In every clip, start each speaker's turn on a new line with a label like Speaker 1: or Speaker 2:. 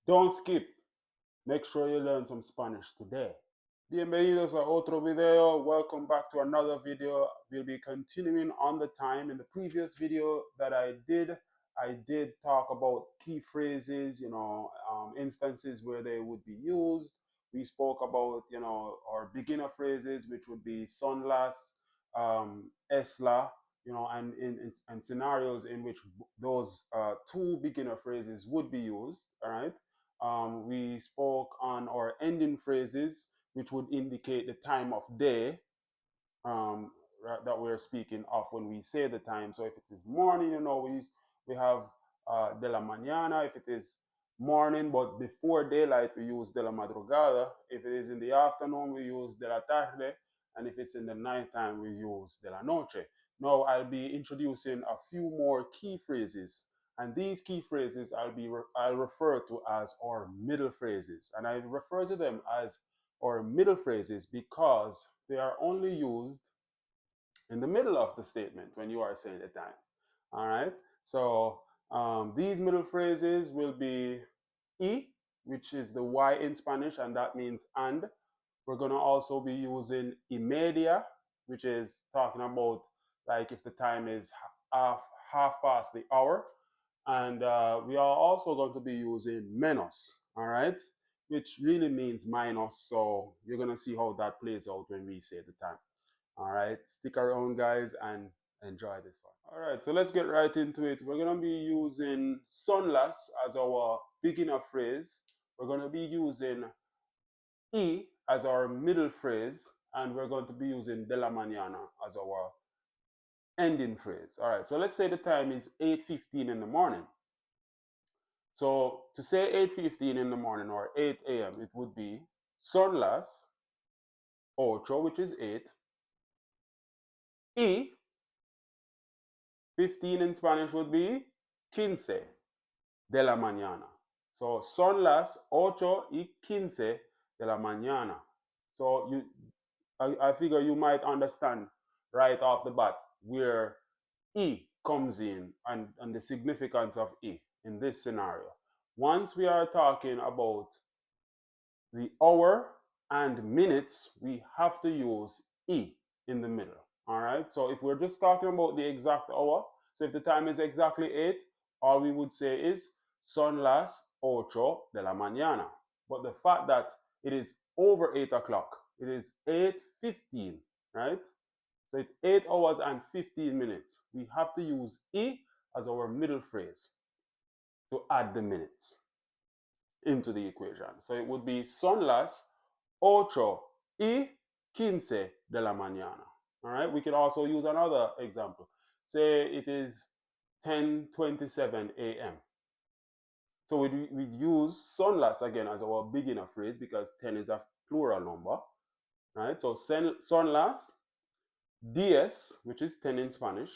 Speaker 1: Don't skip. Make sure you learn some Spanish today. Bienvenidos a otro video. Welcome back to another video. We'll be continuing on the time. In the previous video that I did talk about key phrases, instances where they would be used. We spoke about, our beginner phrases, which would be son las, esla, and scenarios in which those two beginner phrases would be used. All right. We spoke on our ending phrases, which would indicate the time of day um, that we're speaking of when we say the time. So if it is morning, we have de la mañana. If it is morning but before daylight, we use de la madrugada. If it is in the afternoon, we use de la tarde. And if it's in the nighttime, we use de la noche. Now I'll be introducing a few more key phrases, and these key phrases I'll refer to as our middle phrases, and I refer to them as our middle phrases because they are only used in the middle of the statement when you are saying the time. All right. So these middle phrases will be y, which is the y in Spanish, and that means and. We're going to also be using y media, which is talking about like if the time is half past the hour. And we are also going to be using menos, all right, which really means minus. So you're going to see how that plays out when we say the time. All right, stick around, guys, and enjoy this one. All right, so let's get right into it. We're going to be using son las as our beginner phrase. We're going to be using y as our middle phrase, and we're going to be using de la mañana as our ending phrase. All right, so let's say the time is 8:15 in the morning. So to say 8:15 in the morning or 8 a.m., it would be son las ocho, which is 8, y 15 in Spanish would be quince de la mañana. So son las 8:15 de la mañana. So I figure you might understand right off the bat where e comes in and the significance of e in this scenario. Once we are talking about the hour and minutes, we have to use e in the middle. All right. So if we're just talking about the exact hour, so if the time is exactly 8, all we would say is son las 8 de la mañana. But the fact that it is over 8 o'clock, it is 8:15, right? So it's 8 hours and 15 minutes. We have to use e as our middle phrase to add the minutes into the equation. So it would be son las 8:15 de la mañana. All right. We could also use another example. Say it is 10:27 a.m. So we use son las again as our beginner phrase because 10 is a plural number. Right. So son las 10, which is 10 in Spanish,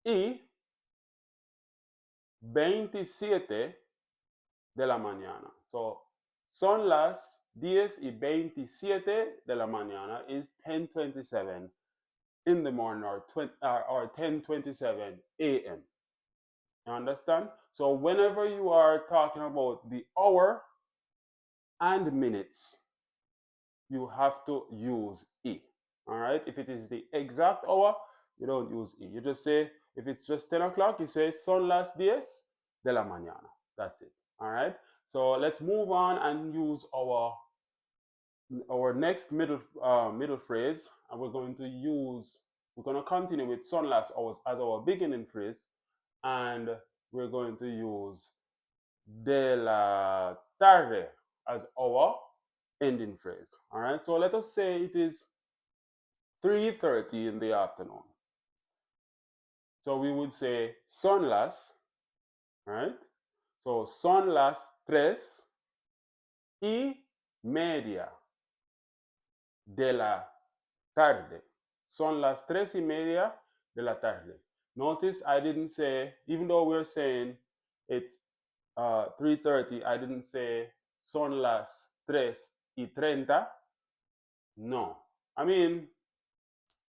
Speaker 1: y 27 de la mañana. So son las 10:27 de la mañana is 10:27 in the morning or 10:27 a.m. You understand? So whenever you are talking about the hour and minutes, you have to use e. All right? If it is the exact hour, you don't use e. You just say, if it's just 10 o'clock, you say son las 10 de la mañana. That's it. All right? So let's move on and use our next middle phrase, and we're going to continue with son las as our beginning phrase, and we're going to use de la tarde as our ending phrase. All right, so let us say it is 3:30 in the afternoon. So we would say son las, right? So son las 3:30 de la tarde. Son las 3:30 de la tarde. Notice I didn't say, even though we're saying it's 3:30, I didn't say son las 3:30. No. I mean,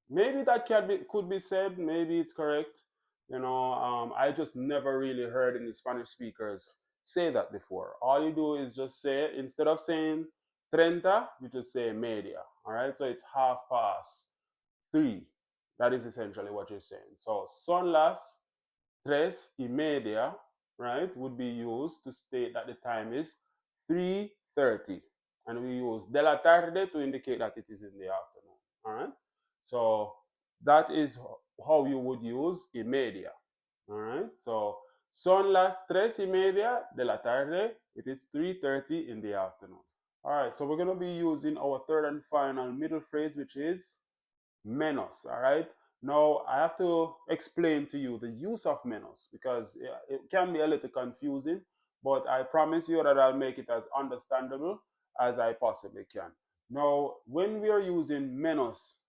Speaker 1: maybe that could be said, maybe it's correct. I just never really heard any Spanish speakers say that before. All you do is just say, instead of saying 30, you just say media. All right, so it's 3:30. That is essentially what you're saying. So son las 3:30, right, would be used to state that the time is 3:30. And we use de la tarde to indicate that it is in the afternoon. All right. So that is how you would use y media. All right. So son las 3:30 de la tarde. It is 3:30 in the afternoon. All right. So we're going to be using our third and final middle phrase, which is menos. All right. Now I have to explain to you the use of menos because it can be a little confusing, but I promise you that I'll make it as understandable as I possibly can. Now, when we are using menos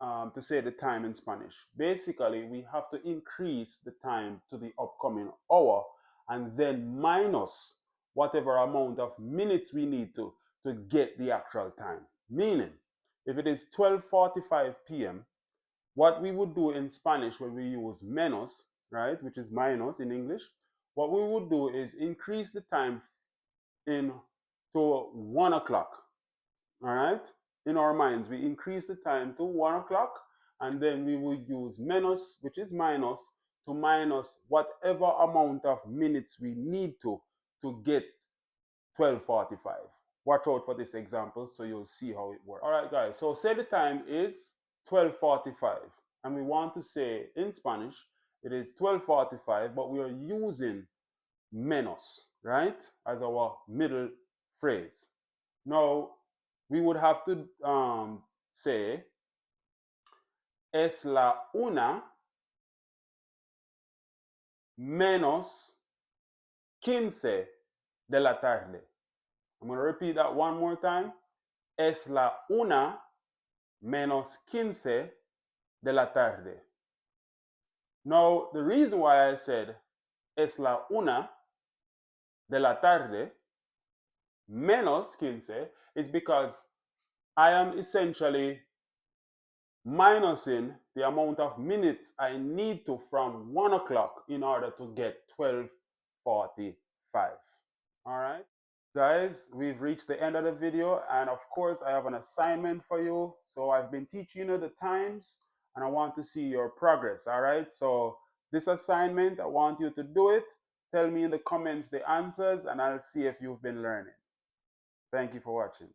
Speaker 1: to say the time in Spanish, basically we have to increase the time to the upcoming hour and then minus whatever amount of minutes we need to get the actual time. Meaning, if it is 12:45 p.m., what we would do in Spanish when we use menos, right, which is minus in English, what we would do is increase the time in to 1 o'clock. All right, in our minds, we increase the time to 1 o'clock, and then we would use menos, which is minus, to minus whatever amount of minutes we need to get 12:45. Watch out for this example so you'll see how it works. All right, guys. So say the time is 12:45, and we want to say in Spanish it is 12:45, but we are using menos, right, as our middle phrase. Now we would have to say es la 1:15 de la tarde. I'm going to repeat that one more time. Es la 1:15 de la tarde. Now, the reason why I said es la 1 de la tarde menos 15 is because I am essentially minusing the amount of minutes I need to from 1 o'clock in order to get 12:45. All right, guys, we've reached the end of the video, and of course I have an assignment for you. So I've been teaching you the times and I want to see your progress. All right, so this assignment, I want you to do it. Tell me in the comments the answers and I'll see if you've been learning. Thank you for watching.